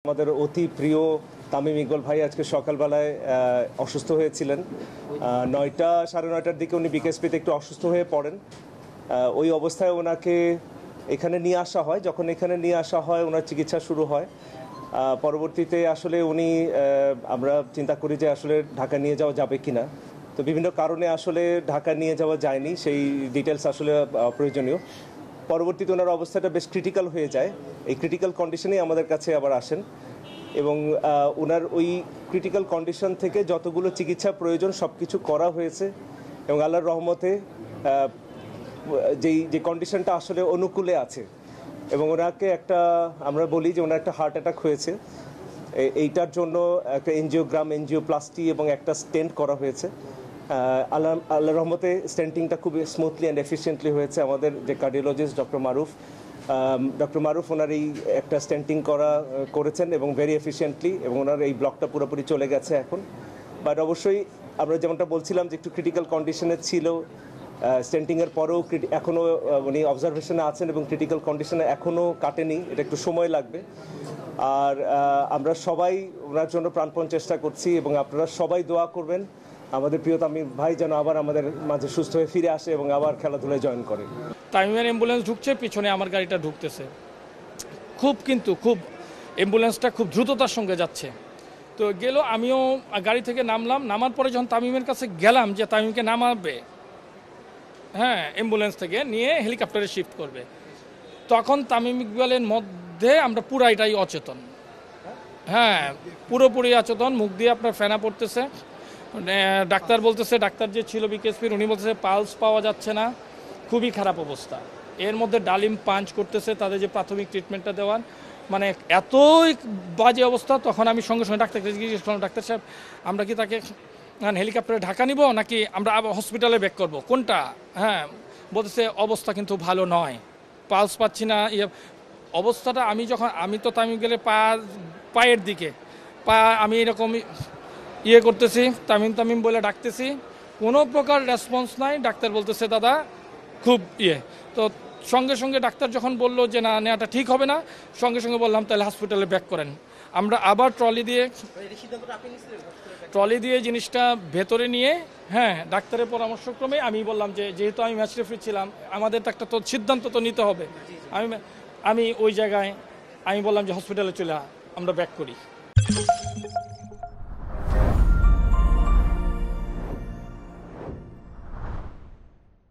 আমাদের অতি প্রিয় তামিম ইকবাল ভাই আজকে সকালবেলায় অসুস্থ হয়েছিলেন। 9টা সাড়ে 9টার দিকে উনি বিকেএসপিতে একটু অসুস্থ হয়ে পড়েন। ওই অবস্থায় ওনাকে এখানে নিয়ে আসা হয়। যখন এখানে নিয়ে আসা হয় ওনার চিকিৎসা শুরু হয়। পরবর্তীতে আসলে উনি আমরা চিন্তা করি যে আসলে ঢাকা নিয়ে যাওয়া যাবে কিনা। তো বিভিন্ন কারণে আসলে ঢাকা নিয়ে যাওয়া যায়নি, সেই ডিটেলস আসলে প্রয়োজনীয়। পরবর্তীতে ওনার অবস্থাটা বেশ ক্রিটিক্যাল হয়ে যায়। এই ক্রিটিক্যাল কন্ডিশনেই আমাদের কাছে আবার আসেন এবং ওনার ওই ক্রিটিক্যাল কন্ডিশন থেকে যতগুলো চিকিৎসা প্রয়োজন সব কিছু করা হয়েছে এবং আল্লাহর রহমতে যে কন্ডিশনটা আসলে অনুকূলে আছে এবং ওনাকে একটা আমরা বলি যে ওনার একটা হার্ট অ্যাটাক হয়েছে। এইটার জন্য একটা এনজিওপ্লাস্টি এবং একটা স্টেন্ট করা হয়েছে। আল্লাহর রহমতে স্টেন্টিংটা খুব স্মুথলি অ্যান্ড এফিশিয়েন্টলি হয়েছে। আমাদের যে কার্ডিওলজিস্ট ডক্টর মারুফ ওনার এই একটা স্টেন্টিং করেছেন এবং ভেরি এফিশিয়েন্টলি, এবং ওনার এই ব্লকটা পুরোপুরি চলে গেছে এখন। বাট অবশ্যই আমরা যেমনটা বলছিলাম যে একটু ক্রিটিক্যাল কন্ডিশনে ছিল, স্টেন্টিংয়ের পরেও এখনও উনি অবজারভেশনে আছেন এবং ক্রিটিক্যাল কন্ডিশনে এখনও কাটেনি, এটা একটু সময় লাগবে। আর আমরা সবাই ওনার জন্য প্রাণপণ চেষ্টা করছি এবং আপনারা সবাই দোয়া করবেন আমাদের প্রিয় তামিম ভাই যেন আবার আমাদের মাঝে সুস্থ হয়ে ফিরে আসে এবং আবার খেলাধুলায় জয়েন করে। তামিমের অ্যাম্বুলেন্স ঢুকছে, পিছনে আমার গাড়িটা ঢুকতেছে, খুব অ্যাম্বুলেন্সটা খুব দ্রুততার সঙ্গে যাচ্ছে। তো গেল, আমিও গাড়ি থেকে নামার পরে যখন তামিমের কাছে গেলাম যে তামিমকে নামাবে, হ্যাঁ, অ্যাম্বুলেন্স থেকে নিয়ে হেলিকপ্টারে শিফট করবে, তখন তামিম ইকবালের মধ্যে আমরা পুরাইটাই অচেতন। হ্যাঁ, পুরোপুরি অচেতন, মুখ দিয়ে আপনার ফেনা পড়তেছে। ডাক্তার বলতেছে, ডাক্তার যে ছিল বিকেএসপির উনি বলতেছে পালস পাওয়া যাচ্ছে না, খুবই খারাপ অবস্থা। এর মধ্যে ডালিম পাঞ্চ করতেছে, তাদের যে প্রাথমিক ট্রিটমেন্টটা দেওয়ার, মানে এতই বাজে অবস্থা। তখন আমি সঙ্গে সঙ্গে ডাক্তারকে জিজ্ঞেস করলাম, ডাক্তার সাহেব আমরা কি তাকে হেলিকপ্টারে ঢাকা নিব নাকি আমরা আবার হসপিটালে ব্যাক করব, কোনটা? হ্যাঁ, বলতেছে অবস্থা কিন্তু ভালো নয়, পালস পাচ্ছি না। অবস্থাটা আমি তো তামিম গেলে পায়ের দিকে আমি এরকম করতেছি, তামিম বলে ডাকতেছি, কোনো প্রকার রেসপন্স নাই। ডাক্তার বলতেছে দাদা খুব তো সঙ্গে সঙ্গে ডাক্তার যখন বললো যে না নেওয়াটা ঠিক হবে না, সঙ্গে সঙ্গে বললাম তাহলে হসপিটালে ব্যাক করেন। আমরা আবার ট্রলি দিয়ে জিনিসটা ভেতরে নিয়ে, হ্যাঁ, ডাক্তারের পরামর্শক্রমে আমি বললাম যে যেহেতু আমি ম্যাচ রেফারি ছিলাম, আমাদের তো একটা সিদ্ধান্ত তো নিতে হবে। আমি ওই জায়গায় আমি বললাম যে হসপিটালে চলে আমরা ব্যাক করি।